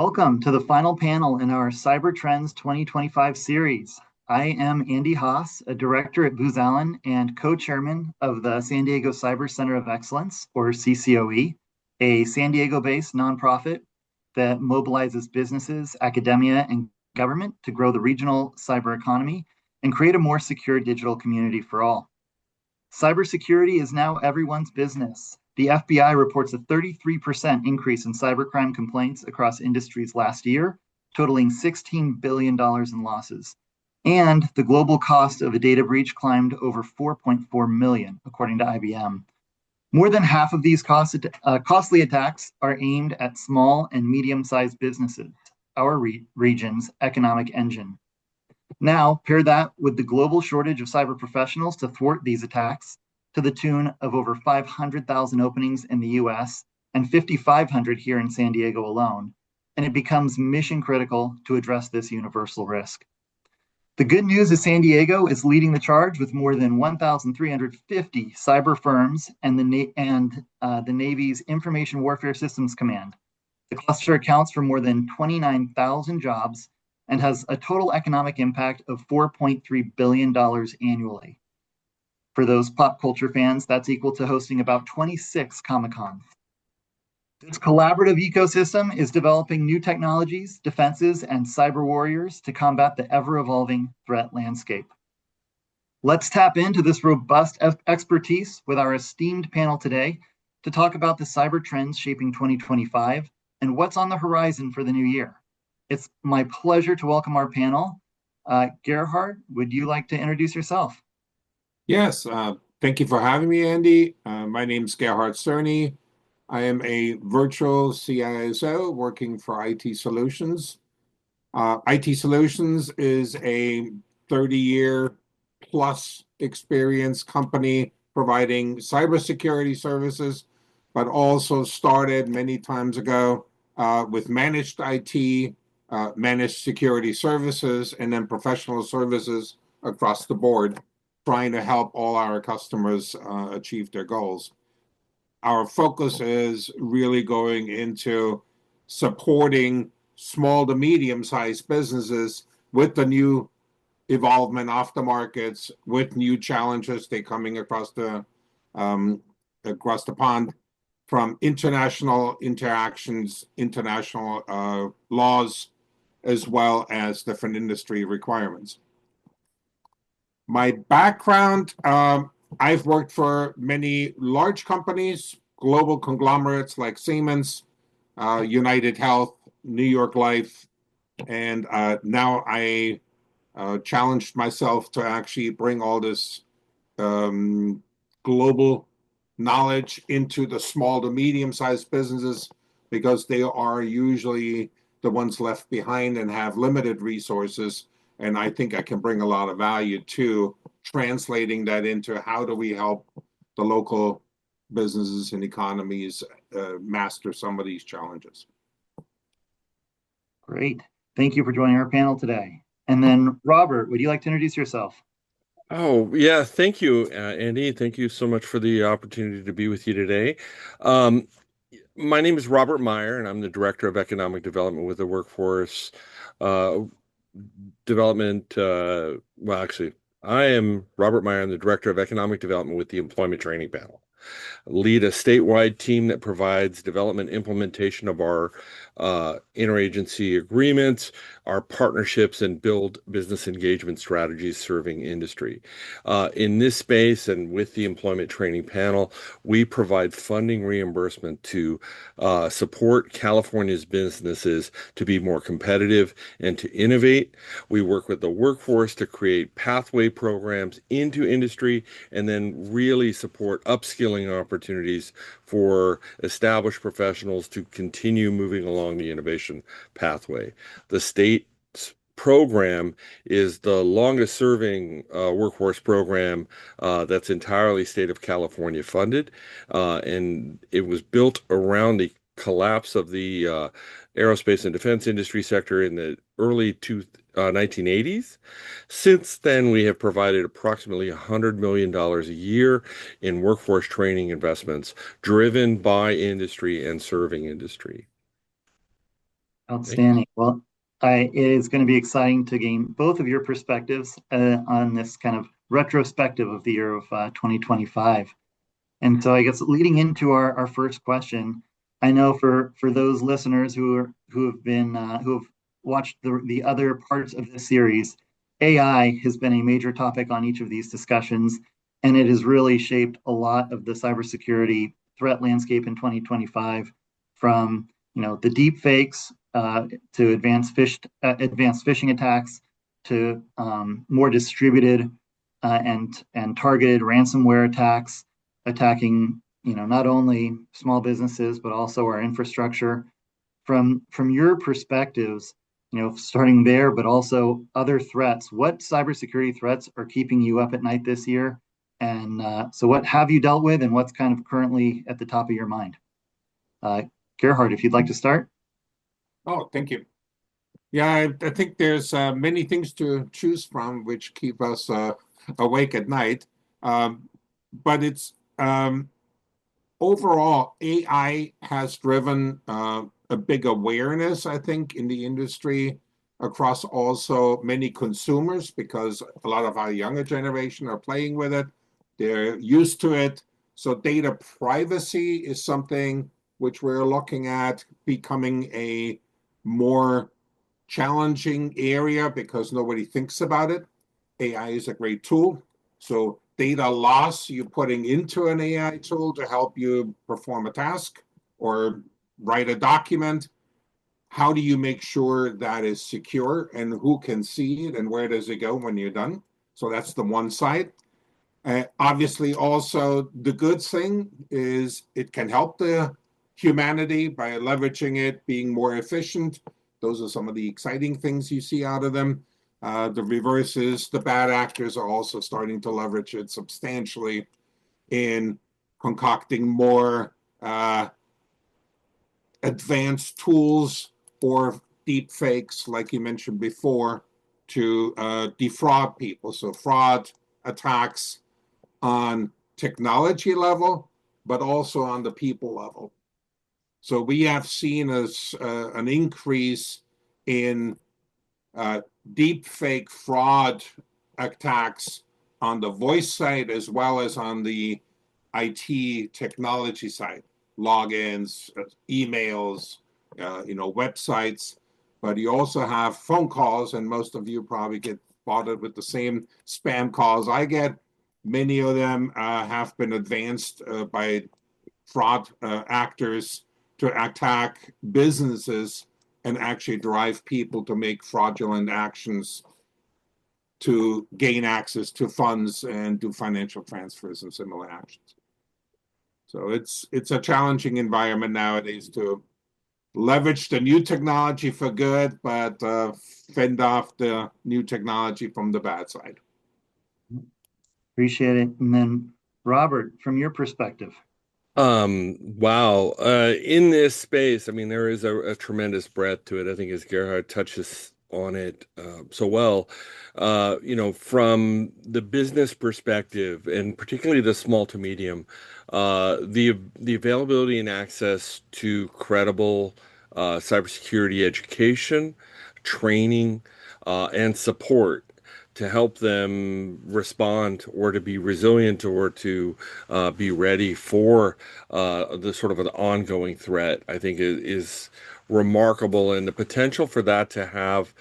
Welcome to the final panel in our Cyber Trends 2025 series. I am Andy Haass, a director at Booz Allen and co-chairman of the San Diego Cyber Center of Excellence, or CCOE, a San Diego-based nonprofit that mobilizes businesses, academia, and government to grow the regional cyber economy and create a more secure digital community for all. Cybersecurity is now everyone's business. The FBI reports a 33% increase in cybercrime complaints across industries last year, totaling $16 billion in losses. And the global cost of a data breach climbed over $4.4 million, according to IBM. More than half of these costly attacks are aimed at small and medium-sized businesses, our region's economic engine. Now, pair that with the global shortage of cyber professionals to thwart these attacks, to the tune of over 500,000 openings in the US and 5,500 here in San Diego alone, and it becomes mission critical to address this universal risk. The good news is San Diego is leading the charge with more than 1,350 cyber firms and the Navy's Information Warfare Systems Command. The cluster accounts for more than 29,000 jobs and has a total economic impact of $4.3 billion annually. For those pop culture fans, that's equal to hosting about 26 Comic-Cons. This collaborative ecosystem is developing new technologies, defenses, and cyber warriors to combat the ever-evolving threat landscape. Let's tap into this robust expertise with our esteemed panel today to talk about the cyber trends shaping 2025 and what's on the horizon for the new year. It's my pleasure to welcome our panel. Gerhard, would you like to introduce yourself? Yes, thank you for having me, Andy. My name is Gerhard Cerny. I am a virtual CISO working for IT Solutions. IT Solutions is a 30-year plus experience company providing cybersecurity services, but also started many times ago with managed IT, managed security services, and then professional services across the board, trying to help all our customers achieve their goals. Our focus is really going into supporting small to medium-sized businesses with the new evolvement of the markets, with new challenges they're coming across the pond from international interactions, international laws, as well as different industry requirements. My background, I've worked for many large companies, global conglomerates like Siemens, United Health, New York Life, and now I challenged myself to actually bring all this global knowledge into the small to medium-sized businesses, because they are usually the ones left behind and have limited resources. And I think I can bring a lot of value to translating that into how do we help the local businesses and economies master some of these challenges. Great. Thank you for joining our panel today. And then Robert, would you like to introduce yourself? Oh, yeah. Thank you, Andy. Thank you so much for the opportunity to be with you today. My name is Robert Meyer, and I'm the Director of Economic Development with the Workforce Development. I am Robert Meyer. I'm the Director of Economic Development with the Employment Training Panel. Lead a statewide team that provides development implementation of our interagency agreements, our partnerships, and build business engagement strategies serving industry. In this space and with the Employment Training Panel, we provide funding reimbursement to support California's businesses to be more competitive and to innovate. We work with the workforce to create pathway programs into industry and then really support upskilling opportunities for established professionals to continue moving along the innovation pathway. The state's program is the longest serving workforce program that's entirely state of California funded, and it was built around the collapse of the aerospace and defense industry sector in the early 1980s. Since then, we have provided approximately $100 million a year in workforce training investments driven by industry and serving industry. Outstanding. Well, it is going to be exciting to gain both of your perspectives on this kind of retrospective of the year of 2025. And so I guess leading into our first question, I know for those listeners who have watched the other parts of this series, AI has been a major topic on each of these discussions, and it has really shaped a lot of the cybersecurity threat landscape in 2025, from the deep fakes to advanced phishing attacks to more distributed and targeted ransomware attacks attacking not only small businesses but also our infrastructure. From your perspectives, starting there, but also other threats, what cybersecurity threats are keeping you up at night this year? And so what have you dealt with, and what's kind of currently at the top of your mind? Gerhard, if you'd like to start. Oh, thank you. Yeah, I think there's many things to choose from which keep us awake at night. But it's overall, AI has driven a big awareness, I think, in the industry across also many consumers, because a lot of our younger generation are playing with it. They're used to it. So data privacy is something which we're looking at becoming a more challenging area because nobody thinks about it. AI is a great tool. So data loss you're putting into an AI tool to help you perform a task or write a document. How do you make sure that is secure, and who can see it, and where does it go when you're done? So that's the one side. Obviously, also the good thing is it can help the humanity by leveraging it, being more efficient. Those are some of the exciting things you see out of them. The reverse is the bad actors are also starting to leverage it substantially in concocting more advanced tools or deep fakes, like you mentioned before, to defraud people. So fraud attacks on technology level, but also on the people level. So we have seen an increase in deep fake fraud attacks on the voice side as well as on the IT technology side, logins, emails, websites. But you also have phone calls, and most of you probably get bothered with the same spam calls I get. Many of them have been advanced by fraud actors to attack businesses and actually drive people to make fraudulent actions to gain access to funds and do financial transfers and similar actions. So it's a challenging environment nowadays to leverage the new technology for good, but fend off the new technology from the bad side. Appreciate it. And then Robert, from your perspective. Wow. In this space, I mean, there is a tremendous breadth to it. I think as Gerhard touches on it so well, from the business perspective, and particularly the small to medium, the availability and access to credible cybersecurity education, training, and support to help them respond or to be resilient or to be ready for the sort of an ongoing threat, I think is remarkable. And the potential for that to have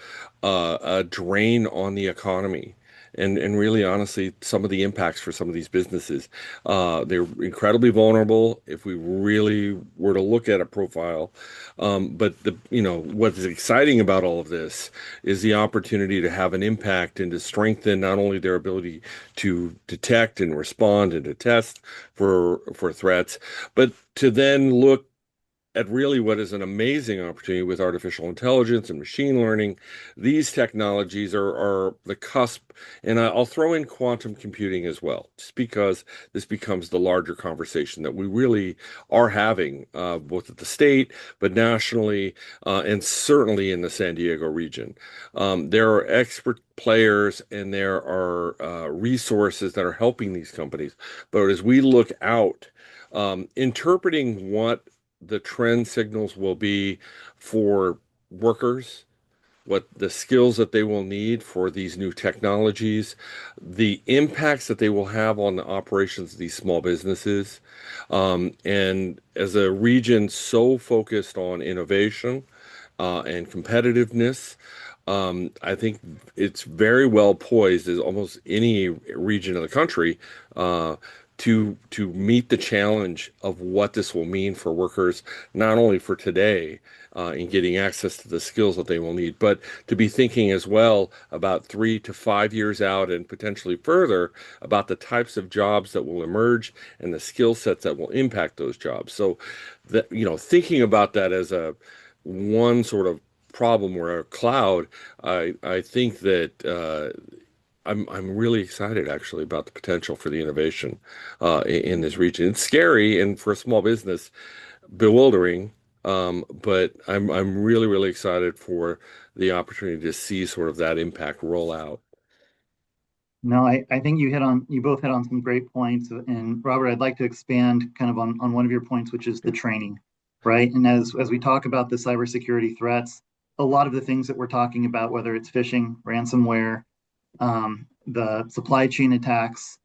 a drain on the economy. And really, honestly, some of the impacts for some of these businesses, they're incredibly vulnerable if we really were to look at a profile. But what is exciting about all of this is the opportunity to have an impact and to strengthen not only their ability to detect and respond and to test for threats, but to then look at really what is an amazing opportunity with artificial intelligence and machine learning. These technologies are the cusp, and I'll throw in quantum computing as well, just because this becomes the larger conversation that we really are having, both at the state, but nationally, and certainly in the San Diego region. There are expert players and there are resources that are helping these companies. But as we look out, interpreting what the trend signals will be for workers, what the skills that they will need for these new technologies, the impacts that they will have on the operations of these small businesses. And as a region so focused on innovation and competitiveness, I think it's very well poised as almost any region of the country to meet the challenge of what this will mean for workers, not only for today in getting access to the skills that they will need, but to be thinking as well about 3 to 5 years out and potentially further about the types of jobs that will emerge and the skill sets that will impact those jobs. So that, thinking about that as a one sort of problem or a cloud, I think that I'm really excited actually about the potential for the innovation in this region. It's scary and for a small business, bewildering, but I'm really excited for the opportunity to see sort of that impact roll out. No, I think you both hit on some great points. And Robert, I'd like to expand kind of on one of your points, which is the training, right? And as we talk about the cybersecurity threats, a lot of the things that we're talking about, whether it's phishing, ransomware, the supply chain attacks,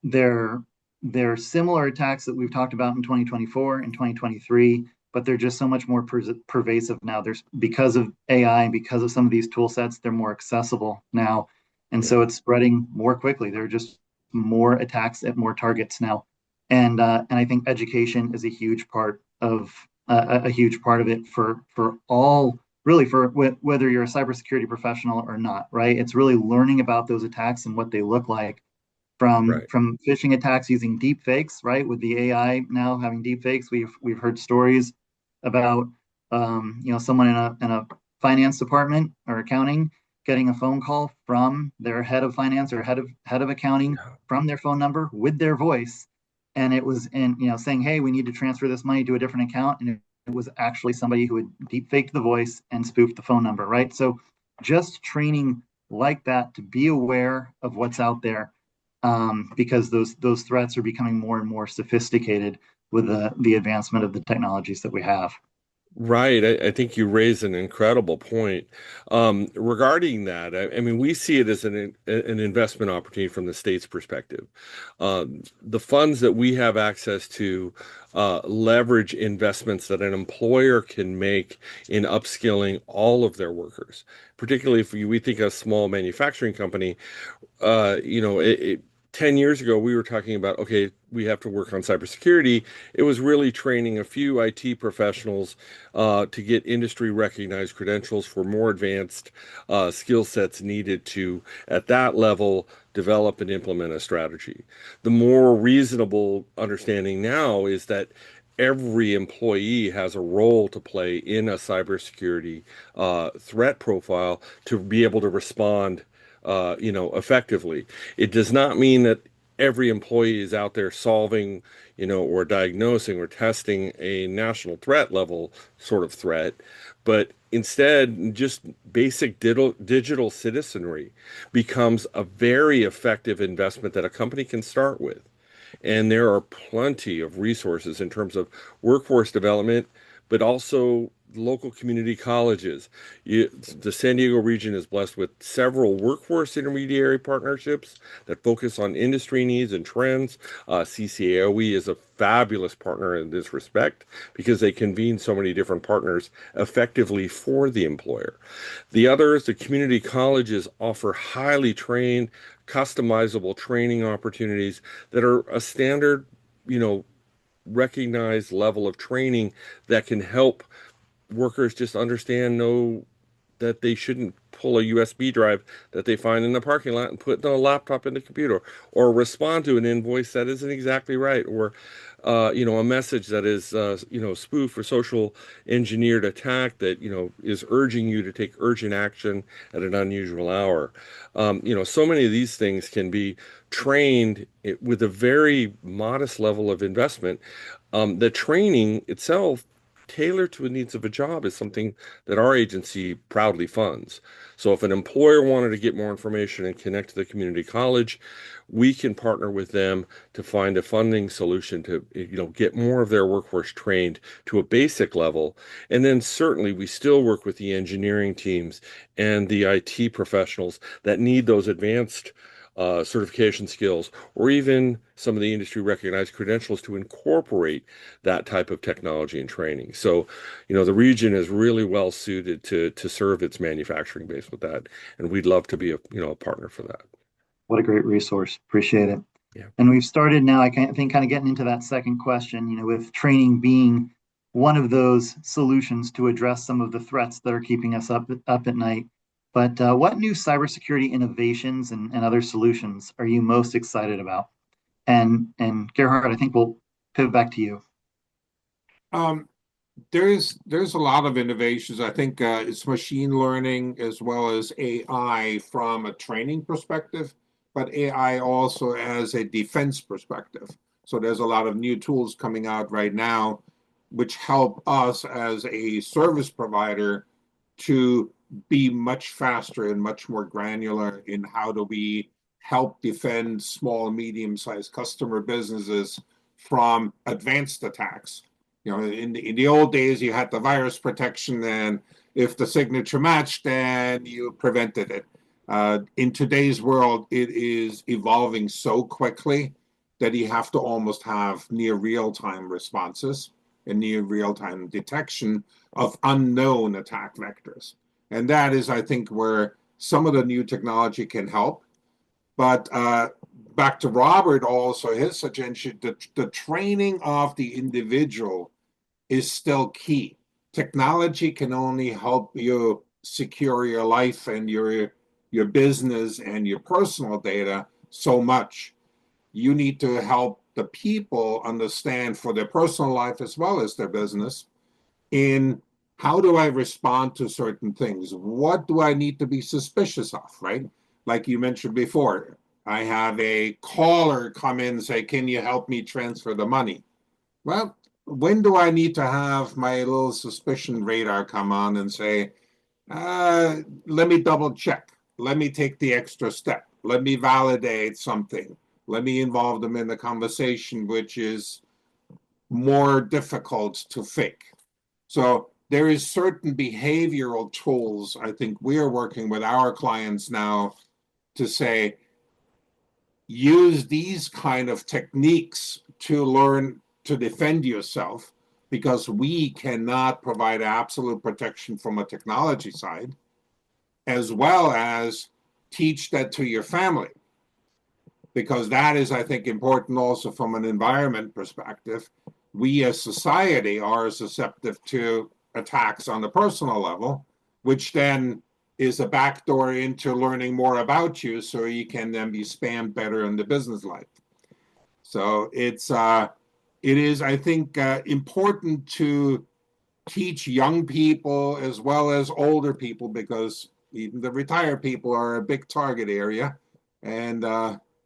they're similar attacks that we've talked about in 2024 and 2023, but they're just so much more pervasive now. There's because of AI, because of some of these tool sets, they're more accessible now. And so it's spreading more quickly. There are just more attacks at more targets now. And I think education is a huge part of it for all, really, for whether you're a cybersecurity professional or not, right? It's really learning about those attacks and what they look like, Right. from phishing attacks using deep fakes, right? With the AI now having deep fakes, we've heard stories about someone in a finance department or accounting getting a phone call from their head of finance or head of accounting from their phone number with their voice, and it was saying, hey, we need to transfer this money to a different account, and it was actually somebody who had deep faked the voice and spoofed the phone number, right? So just training like that to be aware of what's out there, because those threats are becoming more and more sophisticated with the advancement of the technologies that we have. Right. I think you raise an incredible point regarding that. I mean, we see it as an investment opportunity from the state's perspective. The funds that we have access to leverage investments that an employer can make in upskilling all of their workers, particularly if we think a small manufacturing company. 10 years ago, we were talking about, okay, we have to work on cybersecurity. It was really training a few IT professionals to get industry recognized credentials for more advanced skill sets needed to, at that level, develop and implement a strategy. The more reasonable understanding now is that every employee has a role to play in a cybersecurity threat profile to be able to respond effectively. It does not mean that every employee is out there solving, or diagnosing or testing a national threat level sort of threat, but instead, just basic digital citizenry becomes a very effective investment that a company can start with. And there are plenty of resources in terms of workforce development, but also local community colleges. The San Diego region is blessed with several workforce intermediary partnerships that focus on industry needs and trends. CCOE is a fabulous partner in this respect because they convene so many different partners effectively for the employer. The others, the community colleges, offer highly trained, customizable training opportunities that are a standard, recognized level of training that can help workers just know that they shouldn't pull a USB drive that they find in the parking lot and put in a laptop in the computer, or respond to an invoice that isn't exactly right, or a message that is spoof or social engineered attack that is urging you to take urgent action at an unusual hour. So many of these things can be trained with a very modest level of investment. The training itself tailored to the needs of a job is something that our agency proudly funds. So if an employer wanted to get more information and connect to the community college, we can partner with them to find a funding solution to, get more of their workforce trained to a basic level. And then certainly we still work with the engineering teams and the IT professionals that need those advanced certification skills, or even some of the industry recognized credentials to incorporate that type of technology and training. So, the region is really well suited to serve its manufacturing base with that, and we'd love to be a partner for that. What a great resource. Appreciate it. Yeah. And we've started now, I think, kind of getting into that second question, with training being one of those solutions to address some of the threats that are keeping us up at night. But what new cybersecurity innovations and other solutions are you most excited about? And Gerhard, I think we'll pivot back to you. There's a lot of innovations. I think it's machine learning as well as AI from a training perspective, but AI also as a defense perspective. So there's a lot of new tools coming out right now which help us as a service provider to be much faster and much more granular in how do we help defend small and medium-sized customer businesses from advanced attacks. In the old days, you had the virus protection, and if the signature matched, then you prevented it. In today's world, it is evolving so quickly that you have to almost have near real-time responses and near real-time detection of unknown attack vectors. And that is, I think, where some of the new technology can help. But back to Robert, also his suggestion, the training of the individual is still key. Technology can only help you secure your life and your business and your personal data so much. You need to help the people understand for their personal life as well as their business in how do I respond to certain things? What do I need to be suspicious of, right? Like you mentioned before, I have a caller come in and say, can you help me transfer the money? Well, when do I need to have my little suspicion radar come on and say, let me double check. Let me take the extra step. Let me validate something. Let me involve them in the conversation, which is more difficult to fake. So there is certain behavioral tools I think we are working with our clients now to say, use these kind of techniques to learn to defend yourself, because we cannot provide absolute protection from a technology side, as well as teach that to your family. Because that is, I think, important also from an environment perspective. We as society are susceptible to attacks on the personal level, which then is a backdoor into learning more about you so you can then be spammed better in the business life. So it is, I think, important to teach young people as well as older people, because even the retired people are a big target area. And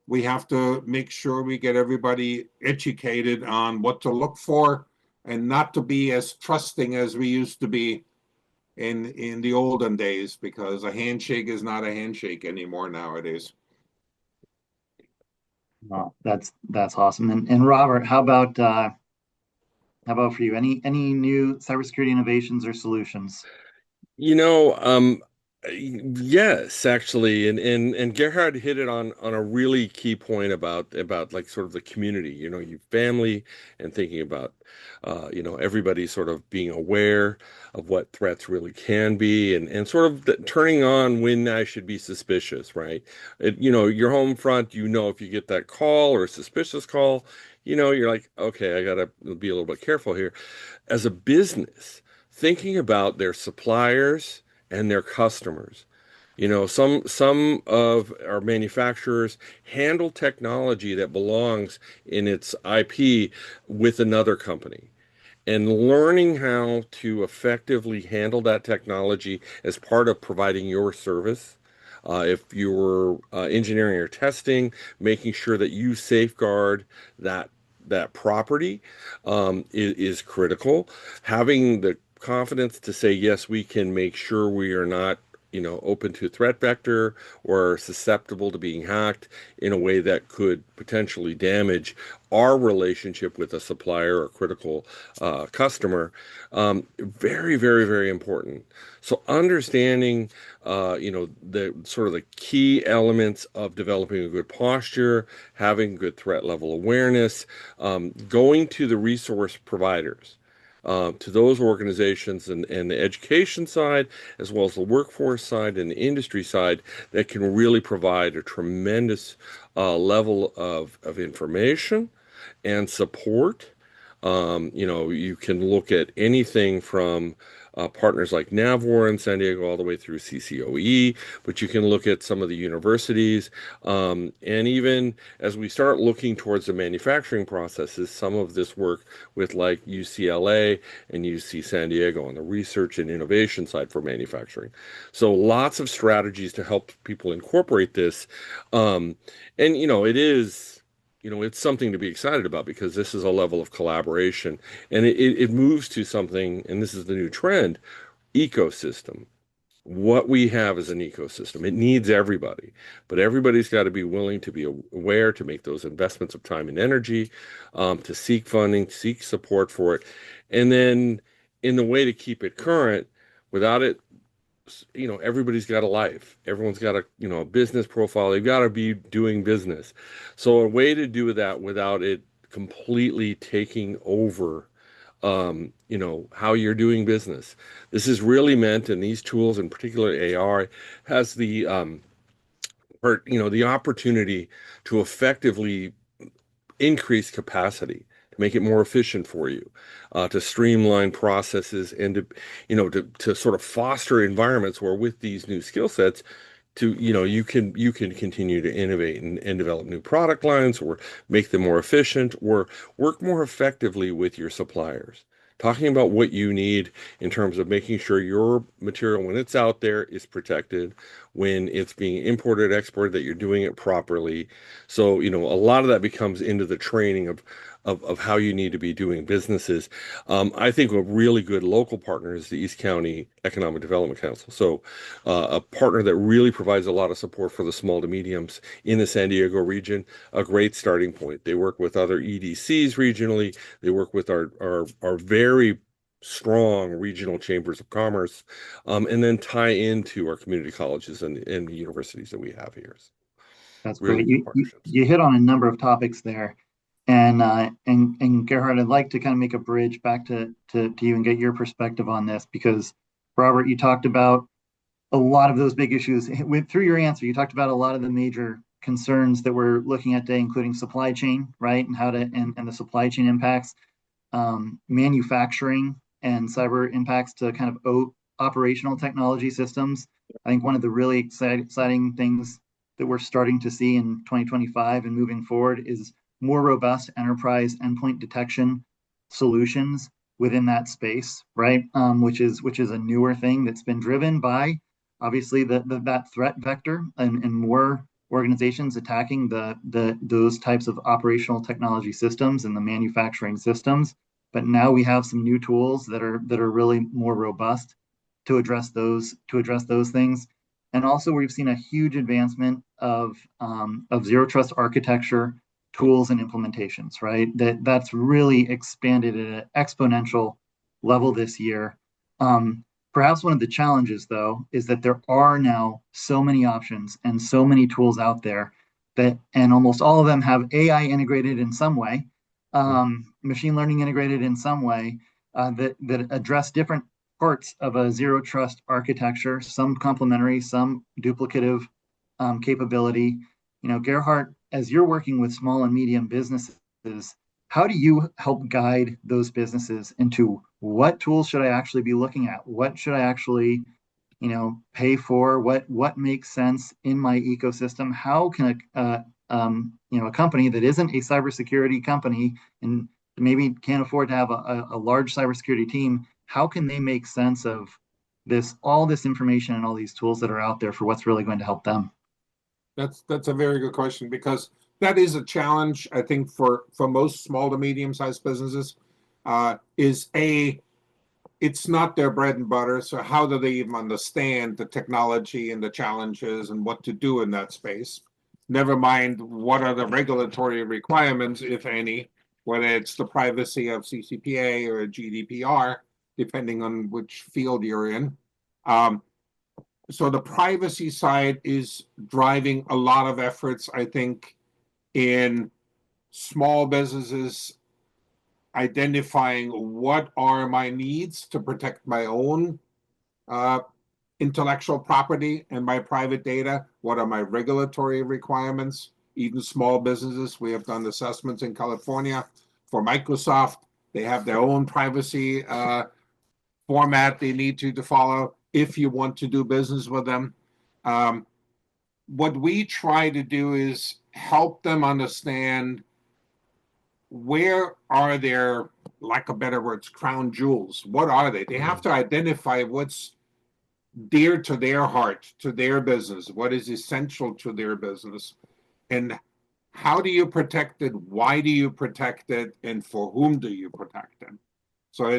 we have to make sure we get everybody educated on what to look for and not to be as trusting as we used to be in the olden days, because a handshake is not a handshake anymore nowadays. Wow, that's awesome. And Robert, how about for you? Any new cybersecurity innovations or solutions? Yes, actually, and Gerhard hit it on a really key point about like sort of the community, your family, and thinking about everybody sort of being aware of what threats really can be, and sort of turning on when I should be suspicious, right? Your home front, if you get that call or a suspicious call, you're like, okay, I gotta be a little bit careful here. As a business, thinking about their suppliers and their customers. Some of our manufacturers handle technology that belongs in its IP with another company. And learning how to effectively handle that technology as part of providing your service. If you're engineering or testing, making sure that you safeguard that that property is critical. Having the confidence to say, yes, we can make sure we are not, open to threat vector or susceptible to being hacked in a way that could potentially damage our relationship with a supplier or critical customer. Very, very, very important. So understanding, the sort of the key elements of developing a good posture, having good threat level awareness, going to the resource providers, to those organizations and the education side, as well as the workforce side and the industry side, that can really provide a tremendous level of information and support. You can look at anything from partners like Navwar in San Diego all the way through CCOE, but you can look at some of the universities. And even as we start looking towards the manufacturing processes, some of this work with like UCLA and UC San Diego on the research and innovation side for manufacturing. So lots of strategies to help people incorporate this. It's something to be excited about because this is a level of collaboration, and it moves to something, and this is the new trend, ecosystem. What we have is an ecosystem. It needs everybody, but everybody's got to be willing to be aware, to make those investments of time and energy, to seek funding, seek support for it, and then in the way to keep it current without it. Everybody's got a life. Everyone's got a business profile. They've got to be doing business. So a way to do that without it completely taking over, how you're doing business. This is really meant, and these tools, in particular AI, has the opportunity to effectively increase capacity, to make it more efficient for you, to streamline processes, and to sort of foster environments where, with these new skill sets, you can continue to innovate and develop new product lines, or make them more efficient, or work more effectively with your suppliers. Talking about what you need in terms of making sure your material, when it's out there, is protected, when it's being imported, exported, that you're doing it properly. So, a lot of that becomes into the training of how you need to be doing businesses. I think a really good local partner is the East County Economic Development Council. So a partner that really provides a lot of support for the small to mediums in the San Diego region, a great starting point. They work with other EDCs regionally. They work with our very strong regional chambers of commerce, and then tie into our community colleges and the universities that we have here. That's Really great. good You, you partnerships. you hit on a number of topics there. And Gerhard, I'd like to kind of make a bridge back to you and get your perspective on this, because Robert, you talked about a lot of those big issues. Through your answer, you talked about a lot of the major concerns that we're looking at today, including supply chain, right? And and the supply chain impacts, manufacturing and cyber impacts to kind of operational technology systems. I think one of the really exciting things that we're starting to see in 2025 and moving forward is more robust enterprise endpoint detection solutions within that space, right? Which is a newer thing that's been driven by, obviously, that threat vector, and more organizations attacking those types of operational technology systems and the manufacturing systems. But now we have some new tools that are really more robust to address those things. And also, we've seen a huge advancement of zero trust architecture tools and implementations, right? That's really expanded at an exponential level this year. Perhaps one of the challenges, though, is that there are now so many options and so many tools out there and almost all of them have AI integrated in some way, machine learning integrated in some way, that address different parts of a zero trust architecture, some complementary, some duplicative capability. Gerhard, as you're working with small and medium businesses, how do you help guide those businesses into what tools should I actually be looking at? What should I actually, pay for? What makes sense in my ecosystem? How can a company that isn't a cybersecurity company and maybe can't afford to have a large cybersecurity team, how can they make sense of all this information and all these tools that are out there for what's really going to help them? That's a very good question, because that is a challenge, I think, for most small to medium-sized businesses. It's not their bread and butter. So how do they even understand the technology and the challenges and what to do in that space? Never mind what are the regulatory requirements, if any, whether it's the privacy of CCPA or GDPR, depending on which field you're in. So the privacy side is driving a lot of efforts, I think, in small businesses identifying what are my needs to protect my own intellectual property and my private data, what are my regulatory requirements. Even small businesses, we have done assessments in California for Microsoft. They have their own privacy format they need to follow if you want to do business with them. What we try to do is help them understand where are their, lack of better words, crown jewels. What are they? They have to identify what's dear to their heart, to their business, what is essential to their business, and how do you protect it? Why do you protect it? And for whom do you protect it? So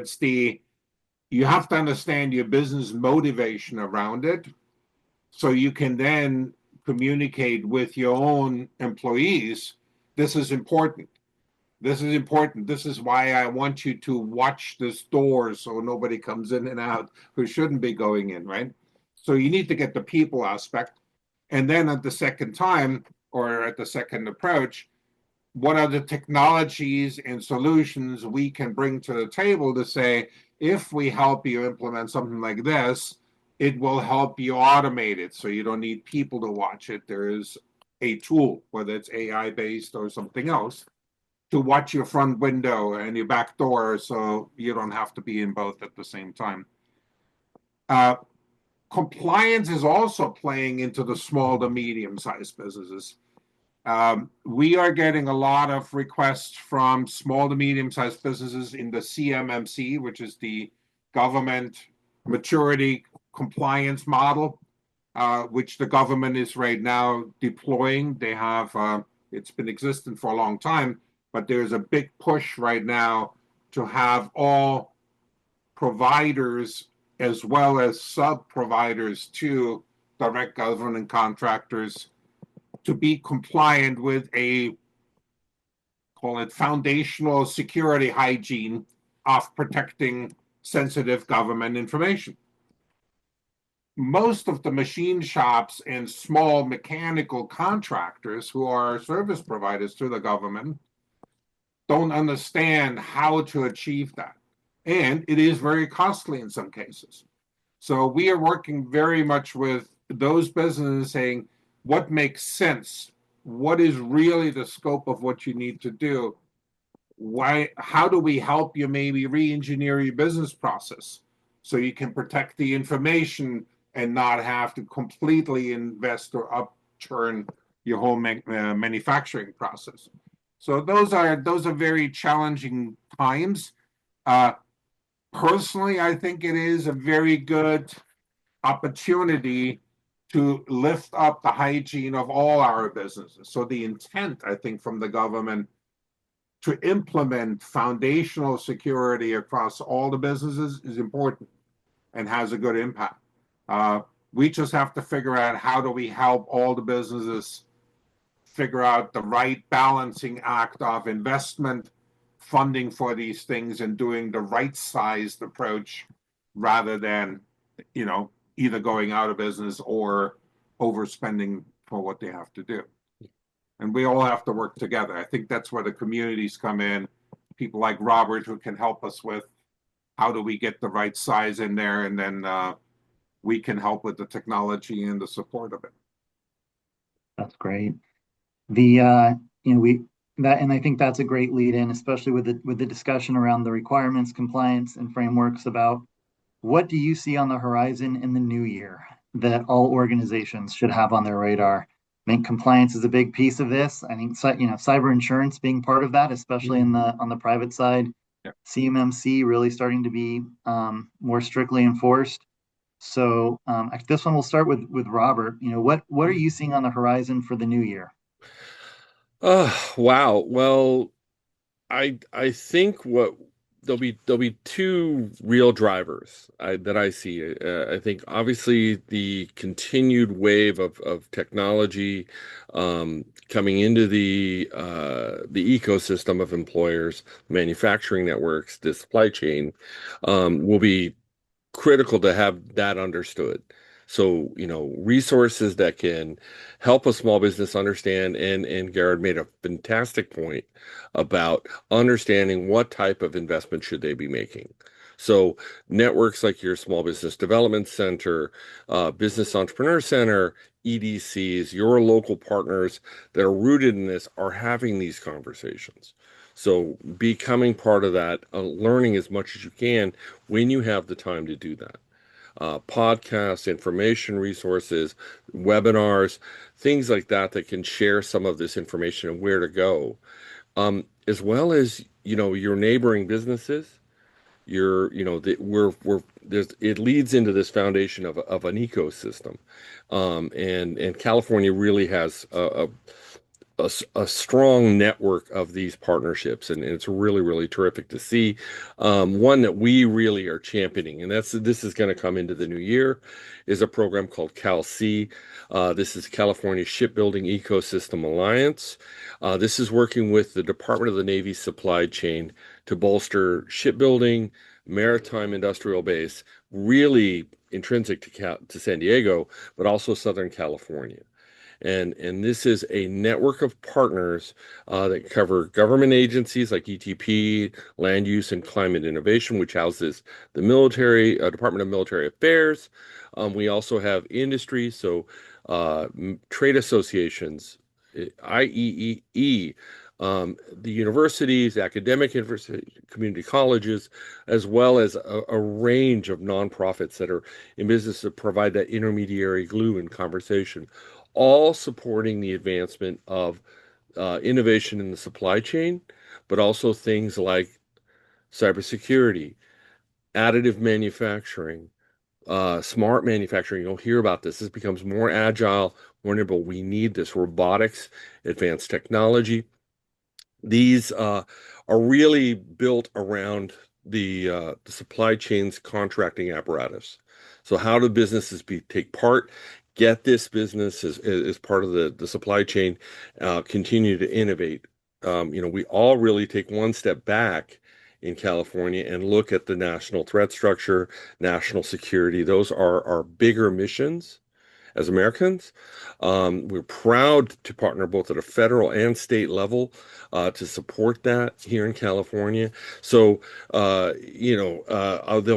you have to understand your business motivation around it, so you can then communicate with your own employees. This is important. This is important. This is why I want you to watch this door so nobody comes in and out who shouldn't be going in, right? So you need to get the people aspect. And then at the second time, or at the second approach, what are the technologies and solutions we can bring to the table to say, if we help you implement something like this, it will help you automate it so you don't need people to watch it. There is a tool, whether it's AI-based or something else, to watch your front window and your back door so you don't have to be in both at the same time. Compliance is also playing into the small to medium-sized businesses. We are getting a lot of requests from small to medium-sized businesses in the CMMC, which is the government maturity compliance model, which the government is right now deploying. They have, it's been existent for a long time, but there's a big push right now to have all providers as well as sub-providers to direct government contractors to be compliant with a, call it, foundational security hygiene of protecting sensitive government information. Most of the machine shops and small mechanical contractors who are service providers to the government don't understand how to achieve that. And it is very costly in some cases. So we are working very much with those businesses saying, what makes sense? What is really the scope of what you need to do? How do we help you maybe re-engineer your business process so you can protect the information and not have to completely invest or upturn your whole manufacturing process? So those are very challenging times. Personally, I think it is a very good opportunity to lift up the hygiene of all our businesses. So the intent, I think, from the government to implement foundational security across all the businesses is important and has a good impact. We just have to figure out how do we help all the businesses figure out the right balancing act of investment, funding for these things, and doing the right sized approach rather than, either going out of business or overspending for what they have to do. And we all have to work together. I think that's where the communities come in. People like Robert who can help us with how do we get the right size in there, and then we can help with the technology and the support of it. That's great. And I think that's a great lead in, especially with the discussion around the requirements, compliance, and frameworks about what do you see on the horizon in the new year that all organizations should have on their radar. I think compliance is a big piece of this. I think cyber insurance being part of that, especially on the private side. Yeah. CMMC really starting to be more strictly enforced. So this one we'll start with Robert. What are you seeing on the horizon for the new year? Wow. Well, I think what there'll be two real drivers that I see. I think obviously the continued wave of technology coming into the ecosystem of employers, manufacturing networks, the supply chain will be critical to have that understood. So, resources that can help a small business understand, and Garrett made a fantastic point about understanding what type of investment should they be making. So, networks like your Small Business Development Center, Business Entrepreneur Center, EDCs, your local partners that are rooted in this are having these conversations. So, becoming part of that, learning as much as you can when you have the time to do that. Podcasts, information resources, webinars, things like that that can share some of this information and where to go, as well as your neighboring businesses. We're there's it leads into this foundation of an ecosystem, and California really has a strong network of these partnerships, and it's really, really terrific to see. One that we really are championing, and this is going to come into the new year, is a program called CalC. This is California Shipbuilding Ecosystem Alliance. This is working with the Department of the Navy supply chain to bolster shipbuilding, maritime industrial base, really intrinsic to San Diego, but also Southern California. And this is a network of partners that cover government agencies like ETP, Land Use and Climate Innovation, which houses the military, Department of Military Affairs. We also have industry, so trade associations, IEEE, the universities, academic university, community colleges, as well as a range of nonprofits that are in business to provide that intermediary glue and conversation, all supporting the advancement of innovation in the supply chain, but also things like cybersecurity, additive manufacturing, smart manufacturing. You'll hear about this. This becomes more agile, more nimble. We need this robotics, advanced technology. These are really built around the supply chain's contracting apparatus. So how do businesses take part, get this business as part of the supply chain, continue to innovate? We all really take one step back in California and look at the national threat structure, national security. Those are our bigger missions as Americans. We're proud to partner both at a federal and state level to support that here in California. So, there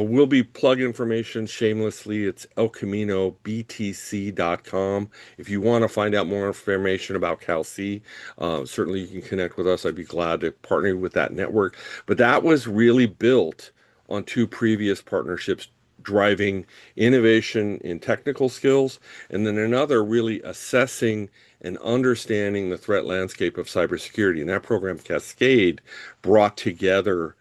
will be plug information shamelessly. It's elcaminobtc.com. If you want to find out more information about CalC, certainly you can connect with us. I'd be glad to partner with that network. But that was really built on two previous partnerships driving innovation in technical skills, and then another really assessing and understanding the threat landscape of cybersecurity. And that program, Cascade, brought together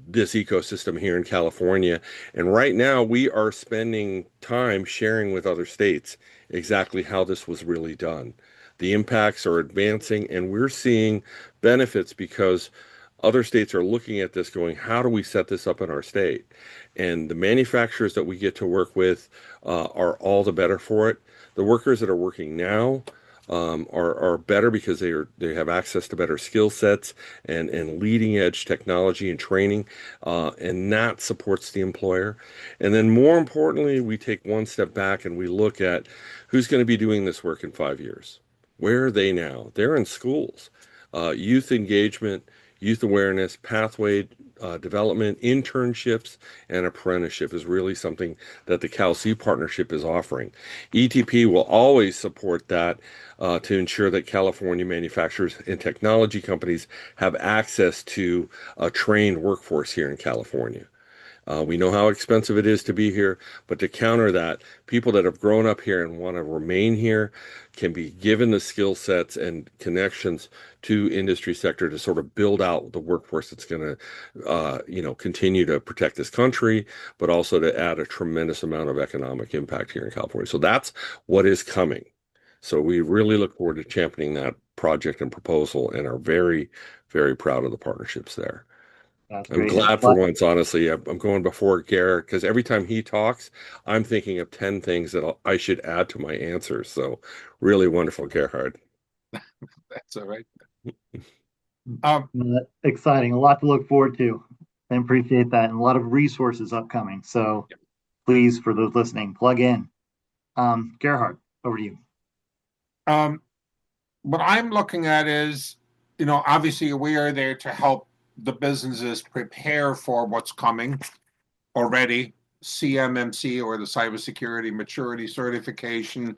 this ecosystem here in California. And right now, we are spending time sharing with other states exactly how this was really done. The impacts are advancing, and we're seeing benefits because other states are looking at this going, how do we set this up in our state? And the manufacturers that we get to work with are all the better for it. The workers that are working now are better because they have access to better skill sets and leading edge technology and training, and that supports the employer. And then more importantly, we take one step back and we look at who's going to be doing this work in 5 years. Where are they now? They're in schools. Youth engagement, youth awareness, pathway development, internships, and apprenticeship is really something that the CalC partnership is offering. ETP will always support that to ensure that California manufacturers and technology companies have access to a trained workforce here in California. We know how expensive it is to be here, but to counter that, people that have grown up here and want to remain here can be given the skill sets and connections to industry sector to sort of build out the workforce that's going to, continue to protect this country, but also to add a tremendous amount of economic impact here in California. So that's what is coming. So we really look forward to championing that project and proposal and are very, very proud of the partnerships there. That's I'm great. glad for once, honestly. I'm going before Gerhard because every time he talks, I'm thinking of 10 things that I should add to my answers. So really wonderful, Gerhard. That's all right. Exciting. A lot to look forward to. I appreciate that. And a lot of resources upcoming. So please, for those listening, plug in. Gerhard, over to you. What I'm looking at is, obviously we are there to help the businesses prepare for what's coming already. CMMC, or the Cybersecurity Maturity Certification,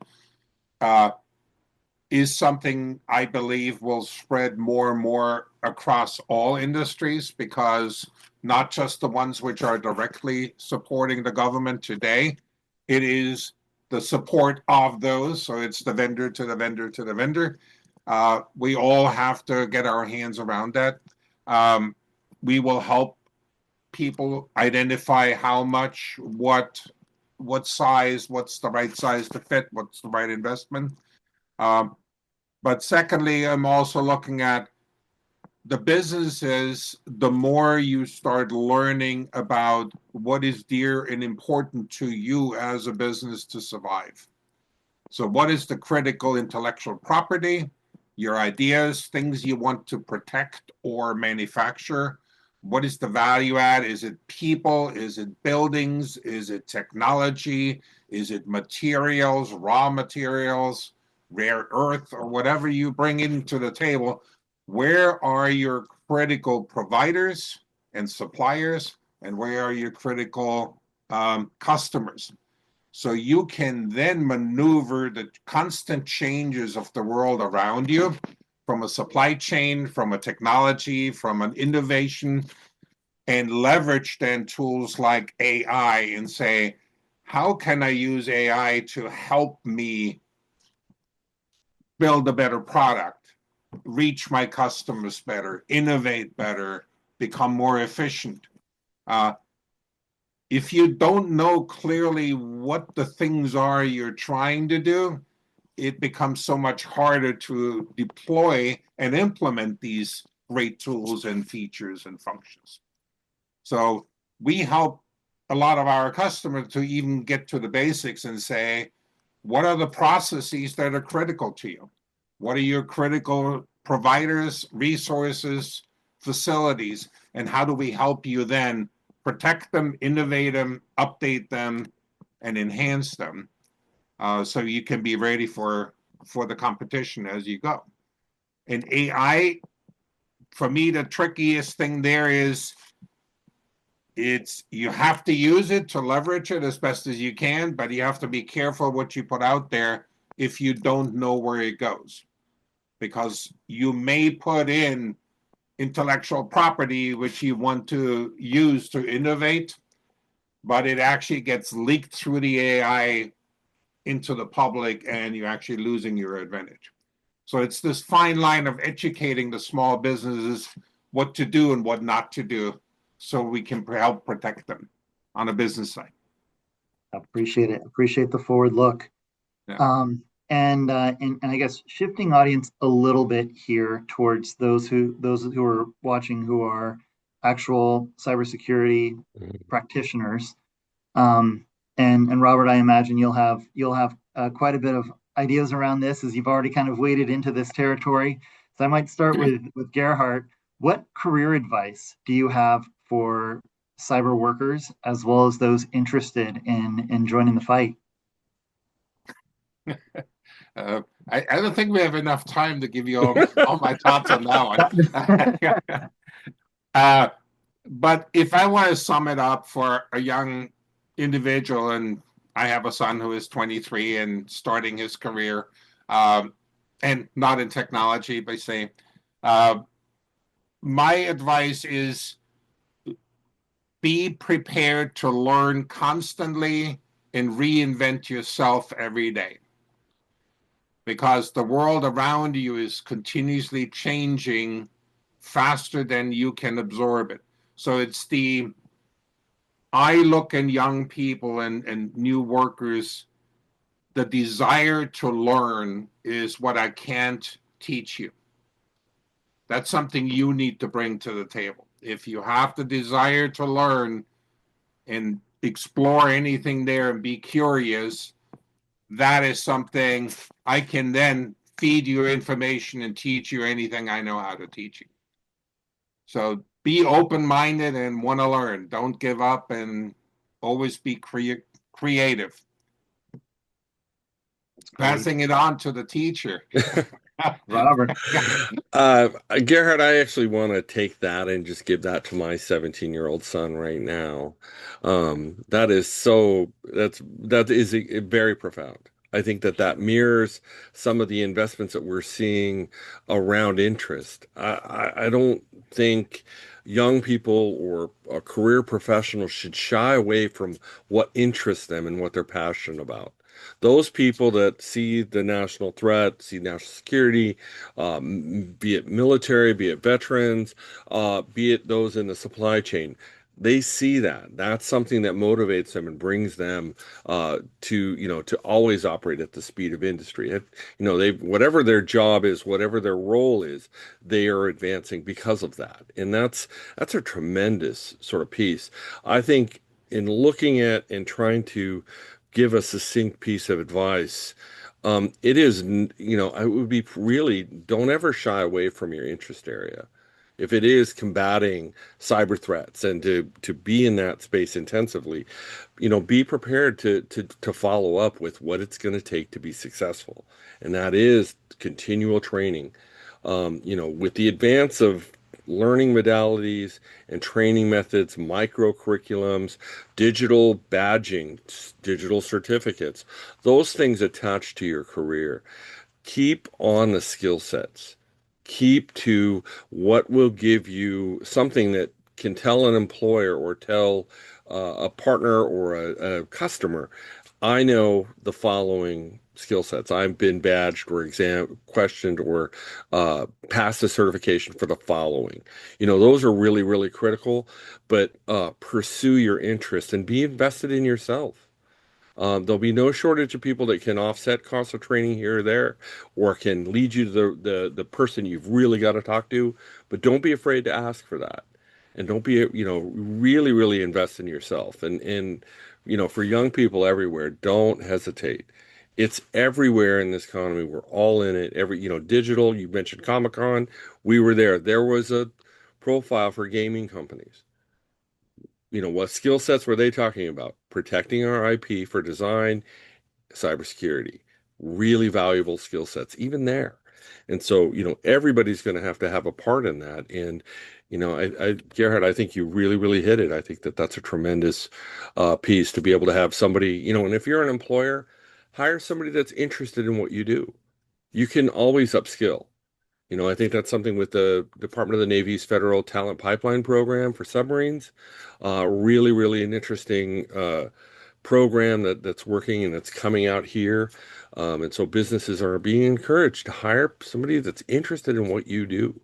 is something I believe will spread more and more across all industries, because not just the ones which are directly supporting the government today, it is the support of those. So it's the vendor to the vendor to the vendor. We all have to get our hands around that. We will help people identify how much, what size, what's the right size to fit, what's the right investment. But secondly, I'm also looking at the businesses. The more you start learning about what is dear and important to you as a business to survive. So what is the critical intellectual property, your ideas, things you want to protect or manufacture? What is the value add? Is it people? Is it buildings? Is it technology? Is it materials, raw materials, rare earth, or whatever you bring into the table? Where are your critical providers and suppliers, and where are your critical customers? So you can then maneuver the constant changes of the world around you, from a supply chain, from a technology, from an innovation, and leverage then tools like AI and say, how can I use AI to help me build a better product, reach my customers better, innovate better, become more efficient? If you don't know clearly what the things are you're trying to do, it becomes so much harder to deploy and implement these great tools and features and functions. So we help a lot of our customers to even get to the basics and say, what are the processes that are critical to you? What are your critical providers, resources, facilities, and how do we help you then protect them, innovate them, update them, and enhance them, so you can be ready for the competition as you go. And AI, for me, the trickiest thing there is you have to use it to leverage it as best as you can, but you have to be careful what you put out there if you don't know where it goes. Because you may put in intellectual property which you want to use to innovate, but it actually gets leaked through the AI into the public, and you're actually losing your advantage. So it's this fine line of educating the small businesses what to do and what not to do, so we can help protect them on a business side. I appreciate it. Appreciate the forward look. Yeah. And I guess shifting audience a little bit here towards those who are watching who are actual cybersecurity practitioners. And Robert, I imagine you'll have quite a bit of ideas around this, as you've already kind of waded into this territory. So I might start with Gerhard. What career advice do you have for cyber workers, as well as those interested in joining the fight? I don't think we have enough time to give you all my thoughts on that one. But if I want to sum it up for a young individual, and I have a son who is 23 and starting his career, and not in technology, but say, my advice is be prepared to learn constantly and reinvent yourself every day. Because the world around you is continuously changing faster than you can absorb it. So I look in young people and new workers the desire to learn is what I can't teach you. That's something you need to bring to the table. If you have the desire to learn and explore anything there and be curious, that is something I can then feed you information and teach you anything I know how to teach you. So be open-minded and want to learn. Don't give up, and always be creative. Passing it on to the teacher. Robert. Gerhard, I actually want to take that and just give that to my 17-year-old son right now. That is very profound. I think that mirrors some of the investments that we're seeing around interest. I don't think young people or career professionals should shy away from what interests them and what they're passionate about. Those people that see the national threat, see national security, be it military, be it veterans, be it those in the supply chain, they see that. That's something that motivates them and brings them to always operate at the speed of industry. Whatever their job is, whatever their role is, they are advancing because of that. And that's a tremendous sort of piece. I think in looking at and trying to give a succinct piece of advice, it is, I would be really, don't ever shy away from your interest area. If it is combating cyber threats and to be in that space intensively, be prepared to follow up with what it's going to take to be successful. And that is continual training. With the advance of learning modalities and training methods, micro curriculums, digital badging, digital certificates, those things attached to your career. Keep on the skill sets. Keep to what will give you something that can tell an employer or tell a partner or a customer, I know the following skill sets. I've been badged or questioned or passed a certification for the following. Those are really, really critical, but pursue your interest and be invested in yourself. There'll be no shortage of people that can offset costs of training here or there, or can lead you to the person you've really got to talk to. But don't be afraid to ask for that, and don't be really, really invest in yourself. And for young people everywhere, don't hesitate. It's everywhere in this economy. We're all in it. Digital. You mentioned Comic-Con. We were there. There was a profile for gaming companies. What skill sets were they talking about? Protecting our IP for design, cybersecurity, really valuable skill sets, even there. And so, everybody's going to have a part in that. And, Gerhard, I think you really, really hit it. I think that's a tremendous piece to be able to have somebody, and if you're an employer, hire somebody that's interested in what you do. You can always upskill. I think that's something with the Department of the Navy's Federal Talent Pipeline Program for submarines. Really, really an interesting program that's working and that's coming out here. And so businesses are being encouraged to hire somebody that's interested in what you do.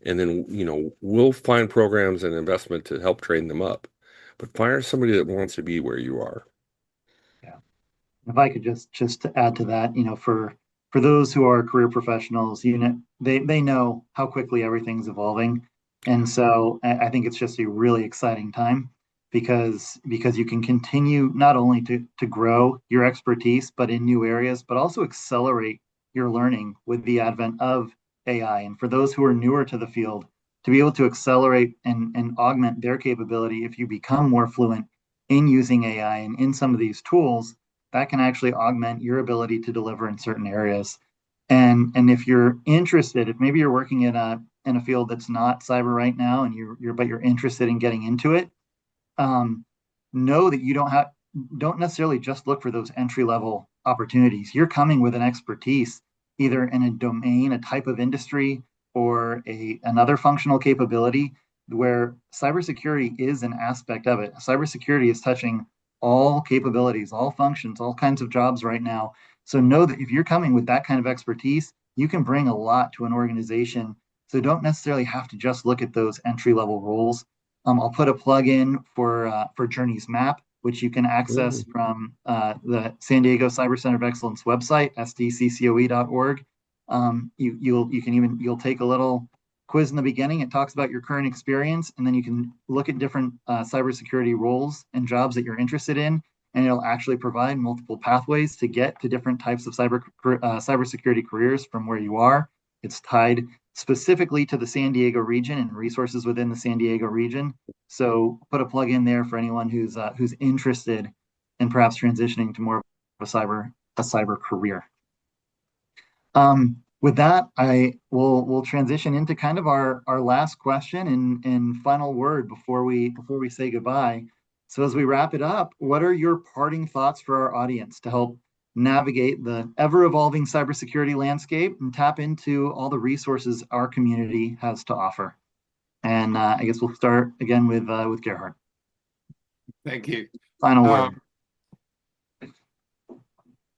And then, we'll find programs and investment to help train them up. But fire somebody that wants to be where you are. Yeah. If I could just to add to that, for those who are career professionals, they know how quickly everything's evolving. And so I think it's just a really exciting time because you can continue not only to grow your expertise, but in new areas, but also accelerate your learning with the advent of AI. And for those who are newer to the field, to be able to accelerate and augment their capability, if you become more fluent in using AI and in some of these tools, that can actually augment your ability to deliver in certain areas. And if you're interested, if maybe you're working in a field that's not cyber right now, and you're interested in getting into it, know that you don't necessarily just look for those entry level opportunities. You're coming with an expertise, either in a domain, a type of industry, or another functional capability where cybersecurity is an aspect of it. Cybersecurity is touching all capabilities, all functions, all kinds of jobs right now. So know that if you're coming with that kind of expertise, you can bring a lot to an organization. So don't necessarily have to just look at those entry level roles. I'll put a plug in for Journey's Map, which you can access from the San Diego Cyber Center of Excellence website, sdccoe.org. You'll take a little quiz in the beginning. It talks about your current experience, and then you can look at different cybersecurity roles and jobs that you're interested in, and it'll actually provide multiple pathways to get to different types of cybersecurity careers from where you are. It's tied specifically to the San Diego region and resources within the San Diego region. So put a plug in there for anyone who's interested in perhaps transitioning to more of a cyber career. With that, we'll transition into kind of our last question and final word before we say goodbye. So as we wrap it up, what are your parting thoughts for our audience to help navigate the ever-evolving cybersecurity landscape and tap into all the resources our community has to offer? And I guess we'll start again with Gerhard. Thank you. Final word.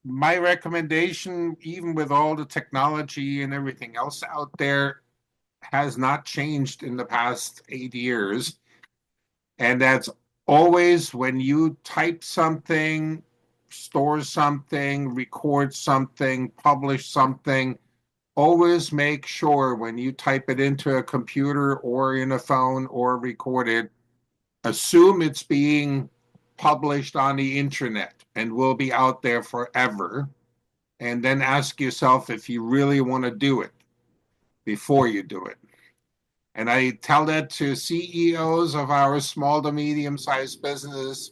My recommendation, even with all the technology and everything else out there, has not changed in the past 8 years. And that's always when you type something, store something, record something, publish something, always make sure when you type it into a computer or in a phone or record it, assume it's being published on the internet and will be out there forever. And then ask yourself if you really want to do it before you do it. And I tell that to CEOs of our small to medium-sized businesses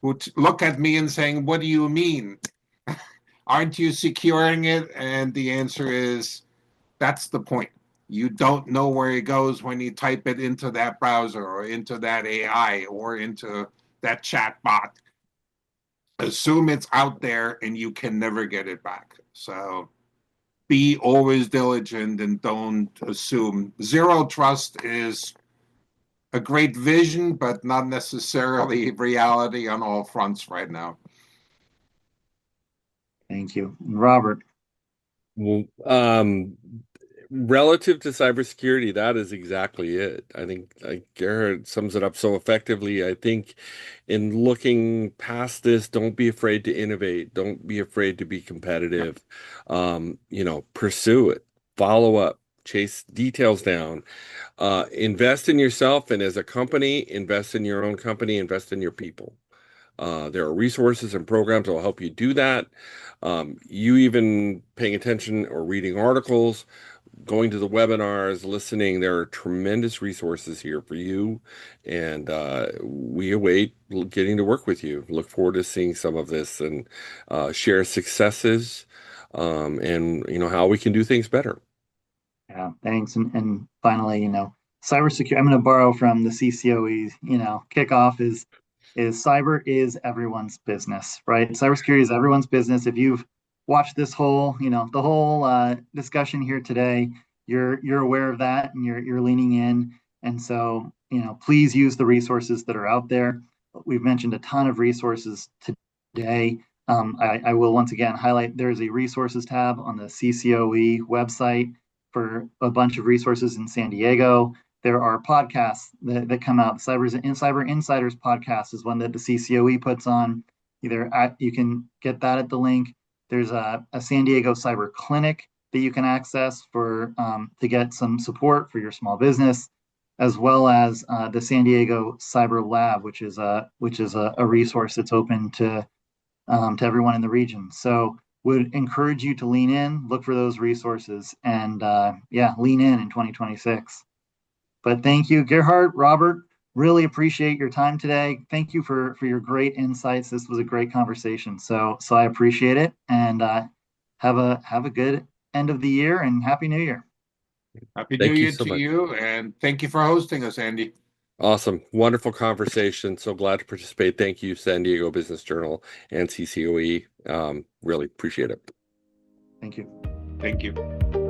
who look at me and saying, what do you mean? Aren't you securing it? And the answer is, that's the point. You don't know where it goes when you type it into that browser or into that AI or into that chat bot. Assume it's out there and you can never get it back. So be always diligent and don't assume. Zero trust is a great vision, but not necessarily reality on all fronts right now. Thank you. Robert. Well, relative to cybersecurity, that is exactly it. I think Gerhard sums it up so effectively. I think in looking past this, don't be afraid to innovate. Don't be afraid to be competitive. Pursue it, follow up, chase details down, invest in yourself. And as a company, invest in your own company, invest in your people. There are resources and programs that will help you do that. You even paying attention or reading articles, going to the webinars, listening, there are tremendous resources here for you. And we await getting to work with you. Look forward to seeing some of this and share successes and how we can do things better. Yeah, thanks. And finally, cybersecurity, I'm going to borrow from the CCOE, kickoff is cyber is everyone's business, right? Cybersecurity is everyone's business. If you've watched this whole, the whole discussion here today, you're aware of that and you're leaning in. And so, please use the resources that are out there. We've mentioned a ton of resources today. I will once again highlight there's a resources tab on the CCOE website for a bunch of resources in San Diego. There are podcasts that come out. Cyber Insiders podcast is one that the CCOE puts on. You can get that at the link. There's a San Diego Cyber Clinic that you can access to get some support for your small business, as well as the San Diego Cyber Lab, which is a resource that's open to everyone in the region. So would encourage you to lean in, look for those resources, and lean in 2026. But thank you, Gerhard, Robert. Really appreciate your time today. Thank you for your great insights. This was a great conversation. So I appreciate it, and have a good end of the year and Happy New Year. Happy New Year to you, and thank you for hosting us, Andy. Awesome. Wonderful conversation. So glad to participate. Thank you, San Diego Business Journal and CCOE. Really appreciate it. Thank you. Thank you.